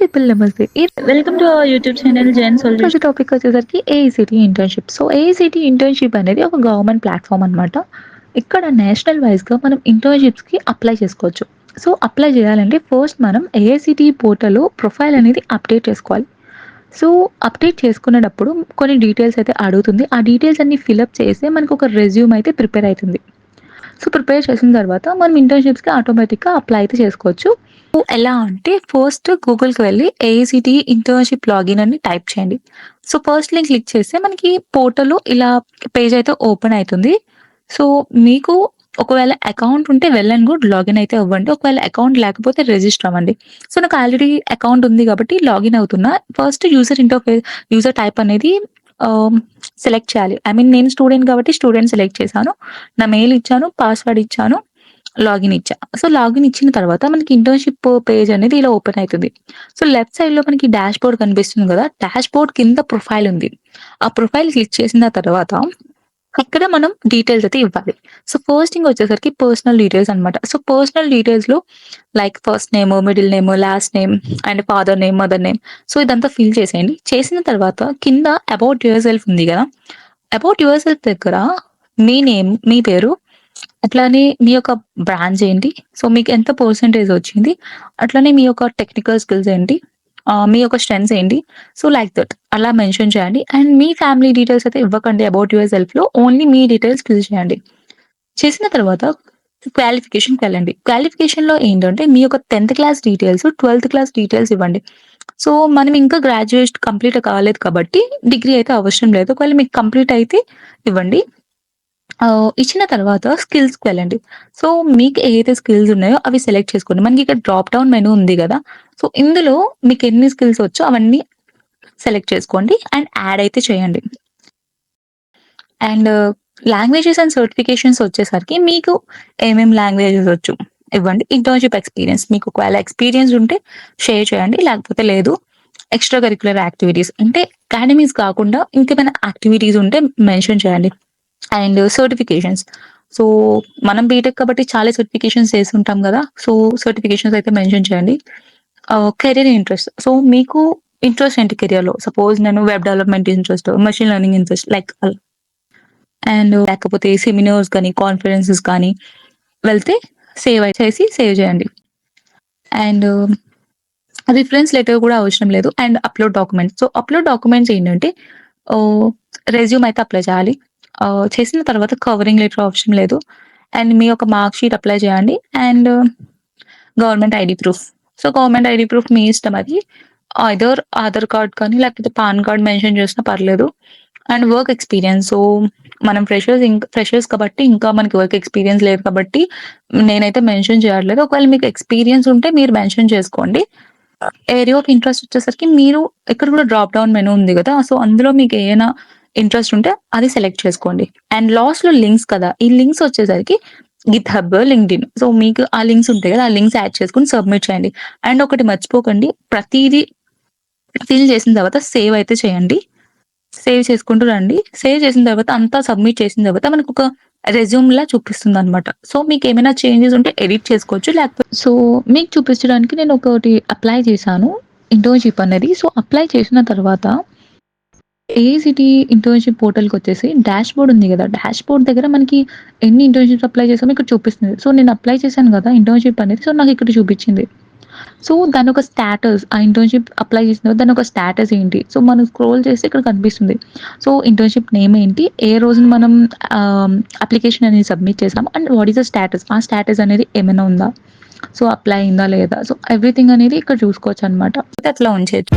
People నమస్తే. Welcome to our YouTube channel Jain ఈరోజు solution. Topic వచ్చేసరికి AICTE internship. So, AICTE internship అనేది ఒక గవర్నమెంట్ ప్లాట్‌ఫార్మ్ అనమాట. ఇక్కడ నేషనల్ వైస్‌గా మనం ఇంటర్న్‌షిప్స్‌కి అప్లై చేసుకోవచ్చు. సో, అప్లై చేయాలంటే ఫస్ట్ మనం ఏఐసిటీ పోర్టల్‌లో ప్రొఫైల్ అనేది అప్డేట్ చేసుకోవాలి. సో, అప్డేట్ చేసుకునేటప్పుడు కొన్ని డీటెయిల్స్ అయితే అడుగుతుంది. ఆ డీటెయిల్స్ అన్నీ ఫిలప్ చేస్తే మనకొక రెజ్యూమ్ అయితే ప్రిపేర్ అయితుంది. సో, ప్రిపేర్ చేసిన తర్వాత మనం ఇంటర్న్‌షిప్స్‌కి ఆటోమేటిక్‌గా అప్లై అయితే చేసుకోవచ్చు. సో, ఎలా అంటే ఫస్ట్ గూగుల్‌కి వెళ్లి ఏఐసిటీ ఇంటర్న్‌షిప్ లాగిన్ అని టైప్ చేయండి. సో, ఫస్ట్ లింక్ క్లిక్ చేస్తే మనకి పోర్టల్‌లో ఇలా పేజ్ అయితే ఓపెన్ అయితుంది. సో, మీకు ఒకవేళ అకౌంట్ ఉంటే వెల్ అండ్ గుడ్ లాగిన్ అయితే అవ్వండి. ఒకవేళ అకౌంట్ లేకపోతే రిజిస్టర్ అవ్వండి. సో, నాకు ఆల్రెడీ అకౌంట్ ఉంది కాబట్టి లాగిన్ అవుతున్నా. ఫస్ట్ యూజర్ టైప్ అనేది ఆహ్, సెలెక్ట్ చేయాలి. ఐ మీన్ నేను స్టూడెంట్ కాబట్టి స్టూడెంట్ సెలెక్ట్ చేశాను. నా మెయిల్ ఇచ్చాను, పాస్వర్డ్ ఇచ్చాను, లాగిన్ ఇచ్చా. సో, లాగిన్ ఇచ్చిన తర్వాత మనకి ఇంటర్న్‌షిప్ పేజ్ అనేది ఇలా ఓపెన్ అయితుంది. సో, లెఫ్ట్ సైడ్‌లో మనకి డాష్‌బోర్డ్ కనిపిస్తుంది గదా! డాష్‌బోర్డ్ కింద ప్రొఫైల్ ఉంది. ఆ ప్రొఫైల్ క్లిక్ చేసిన తర్వాత ఇక్కడ మనం డీటెయిల్స్ అయితే ఇవ్వాలి. సో, ఫస్ట్ థింగ్ వచ్చేసరికి పర్సనల్ డీటెయిల్స్ అన్నమాట. సో, పర్సనల్ డీటెయిల్స్‌లో like first name, middle name, last name and father name, mother name. So, ఇదంతా ఫిల్ చేసేయండి. చేసిన తర్వాత కింద అబౌట్ యువర్ సెల్ఫ్ ఉంది గదా! అబౌట్ యువర్ సెల్ఫ్ దగ్గర మీ నేమ్, మీ పేరు, అట్లానే మీ యొక్క బ్రాంచ్ ఏంటి? సో, మీకు ఎంత పర్సెంటేజ్ వచ్చింది? అట్లనే మీ యొక్క టెక్నికల్ స్కిల్స్ ఏంటి? మీ యొక్క స్ట్రెంగ్త్స్ ఏంటి? సో, లైక్ దట్ అలా మెన్షన్ చేయండి. అండ్ మీ ఫ్యామిలీ డీటెయిల్స్ అయితే ఇవ్వకండి అబౌట్ యువర్ సెల్ఫ్‌లో. ఓన్లీ మీ డీటెయిల్స్ ఫిల్ చేయండి. చేసిన తర్వాత క్వాలిఫికేషన్‌కి వెళ్ళండి. క్వాలిఫికేషన్‌లో ఏంటంటే మీ యొక్క 10థ్ క్లాస్ డీటెయిల్స్, 12థ్ క్లాస్ డీటెయిల్స్ ఇవ్వండి. సో, మనం ఇంకా గ్రాడ్యుయేట్ కంప్లీట్ కాలేదు కాబట్టి డిగ్రీ అయితే అవసరం లేదు. ఒకవేళ మీకు కంప్లీట్ అయితే ఇవ్వండి. ఇచ్చిన తర్వాత స్కిల్స్‌కి వెళ్ళండి. సో, మీకు ఏదైతే స్కిల్స్ ఉన్నాయో అవి సెలెక్ట్ చేసుకోండి. మనకి ఇక్కడ డ్రాప్ డౌన్ మెనూ ఉంది గదా! సో, ఇందులో మీకు ఎన్ని స్కిల్స్ వచ్చో అవన్నీ సెలెక్ట్ చేసుకోండి అండ్ యాడ్ అయితే చేయండి. అండ్ లాంగ్వేజెస్ అండ్ సర్టిఫికేషన్స్ వచ్చేసరికి మీకు లాంగ్వేజెస్ వచ్చు ఇవ్వండి. ఇంటర్న్‌షిప్ ఎక్స్‌పీరియన్స్ మీకు ఒకవేళ ఎక్స్‌పీరియన్స్ ఉంటే షేర్ చేయండి. లేకపోతే లేదు. ఎక్స్‌ట్రా కరిక్యులర్ యాక్టివిటీస్ అంటే అకాడమీస్ కాకుండా ఇంకేమైనా యాక్టివిటీస్ ఉంటే మెన్షన్ చేయండి. And certifications. సో, మనం బీటెక్ కాబట్టి చాలా సర్టిఫికేషన్స్ చేసుంటాం గదా! సో, సర్టిఫికేషన్స్ అయితే మెన్షన్ చేయండి. Career interest. సో, మీకు ఇంట్రెస్ట్ ఏంటి కెరియర్‌లో? సపోజ్ నేను web development interest, machine learning interest like అలా. అండ్ లేకపోతే సెమినార్స్ గాని, కాన్ఫరెన్సెస్ కానీ వెళ్తే సేవ్ చేయండి. అండ్ రిఫరెన్స్ లెటర్ కూడా అవసరం లేదు. And upload documents. So, upload documents ఏంటంటే ఓహ్, రెజ్యూమ్ అయితే అప్లై చేయాలి. చేసిన తర్వాత కవరింగ్ లెటర్ అవసరం లేదు. అండ్ మీ యొక్క మార్క్ షీట్ అప్లై చేయండి. And government ID proof. So, government ID proof మీ ఇష్టం అది. ఐదర్ ఆధార్ కార్డ్ కానీ లేకపోతే పాన్ కార్డ్ మెన్షన్ చేసినా పర్లేదు. And work experience. సో, మనం ఫ్రెషర్స్ కాబట్టి ఇంకా మనకి వర్క్ ఎక్స్‌పీరియన్స్ లేదు కాబట్టి నేనైతే మెన్షన్ చేయట్లేదు. ఒకవేళ మీకు ఎక్స్‌పీరియన్స్ ఉంటే మీరు మెన్షన్ చేసుకోండి. ఏరియా ఆఫ్ ఇంట్రెస్ట్ వచ్చేసరికి మీరు ఇక్కడ కూడా డ్రాప్ డౌన్ మెనూ ఉంది గదా! సో, అందులో మీకు ఏమైనా ఇంట్రెస్ట్ ఉంటే అది సెలెక్ట్ చేసుకోండి. అండ్ లాస్ట్‌లో లింక్స్ కదా! ఈ లింక్స్ వచ్చేసరికి గిట్‌హబ్, లింక్డ్ఇన్. సో, మీకు ఆ లింక్స్ ఉంటాయి గదా! ఆ లింక్స్ యాడ్ చేసుకొని సబ్మిట్ చేయండి. అండ్ ఒకటి మర్చిపోకండి ప్రతీదీ ఫిల్ చేసిన తర్వాత సేవ్ అయితే చేయండి. సేవ్ చేసుకుంటూ రండి. సేవ్ చేసిన తర్వాత అంతా సబ్మిట్ చేసిన తర్వాత మనకొక రెజ్యూమ్‌లా చూపిస్తుందనమాట. సో, మీకేమైనా చేంజెస్ ఉంటే ఎడిట్ చేసుకోవచ్చు. సో, మీకు చూపించడానికి నేను ఒకటి అప్లై చేశాను. ఇంటర్న్‌షిప్ అనేది. సో, అప్లై చేసిన తర్వాత ఏఐసిటీ ఇంటర్న్‌షిప్ పోర్టల్‌కొచ్చేసి డాష్‌బోర్డ్ ఉంది గదా! డాష్‌బోర్డ్ దగ్గర మనకి ఎన్ని ఇంటర్న్‌షిప్స్ అప్లై చేసామో ఇక్కడ చూపిస్తుంది. సో, నేను అప్లై చేశాను గదా! ఇంటర్న్‌షిప్ అనేది. సో, నాకిక్కడ చూపిచ్చింది. సో, దానొక స్టేటస్ ఆ ఇంటర్న్‌షిప్ అప్లై చేసిన తర్వాత దానొక స్టేటస్ ఏంటి? సో, మనం స్క్రోల్ చేస్తే ఇక్కడ కనిపిస్తుంది. సో, ఇంటర్న్‌షిప్ నేమ్ ఏంటి? ఏ రోజున మనం అప్లికేషన్ అనేది సబ్మిట్ చేసాము and what is the status? ఆ స్టేటస్ అనేది ఏమైనా ఉందా? సో, అప్లై అయిందా లేదా? సో, ఎవ్రీథింగ్ అనేది ఇక్కడ చూసుకోవచ్చనమాట. అట్లా ఉంచేయొచ్చు.